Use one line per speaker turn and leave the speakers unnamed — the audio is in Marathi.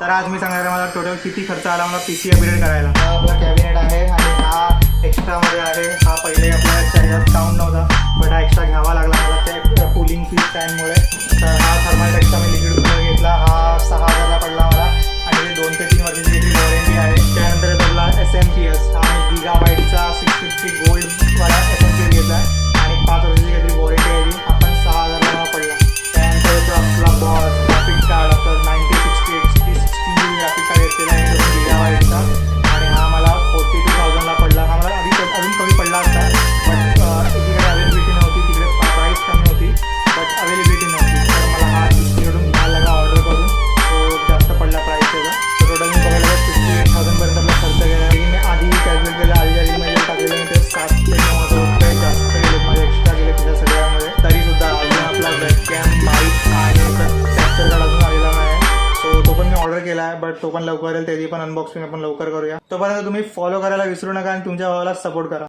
तर आज मी सांगणार आहे मला टोटल किती खर्च आला मला PC अपग्रेड करायला। हा आपला कॅबिनेट आहे आणि हा एक्स्ट्रामध्ये आहे। हा पहिले आपल्या चार्जर साऊंड नव्हता बट हा एक्स्ट्रा घ्यावा लागला मला त्या कूलिंग फॅनमुळे। तर हा थर्माटेकचा मी लिक्विड कूलर घेतला। हा 6000ला पडला मला आणि 2 ते 3 वर्षाची त्याची वॉरंटी आहे। त्यानंतर आपला SMPS हा मी गीगाबाईटचा 650 गोल्डवाला SMPS घेतला आणि 5 वर्षाची काहीतरी वॉरंटी आहे ती। आपण 6000ला पडला। त्यानंतर आपला बॉस ग्राफिक कार्ड आपलं 9060 16GB ग्राफिक कार्ड घेतलेला आहे 2 गीगाबाईटचा आणि हा मला 42,000ला पडला। हा मला अजून कमी पडला असता बट इकडे अवेलेबिलिटी नव्हती, तिकडे प्राईस कमी होती बट अवेलेबिलिटी नव्हती। तर मला हा तिकडून घ्यायला लागा ऑर्डर करून, तो जास्त पडला प्राईस त्याचा। तर टोटल मी बघायला 58,000पर्यंत आपला खर्च केला। मी आधी कॅल्क्युलेट केला, आधी माझ्या टाकलेलं मी ते 7 ते 9,000 रुपये जास्त गेले माझे, एक्स्ट्रा गेले त्याच्या सगळ्यामध्ये। तरीसुद्धा अजून आपला वेबकॅम माईक आणि कॅप्चर कार्ड अजून आलेला नाही। सो तो पण मी ऑर्डर केला आहे बट तो पण लवकर येईल, त्याची पण अनबॉक्सिंग आपण लवकर करूया। तोपर्यंत तुम्ही फॉलो करायला विसरू नका आणि तुमच्या भावाला सपोर्ट करा।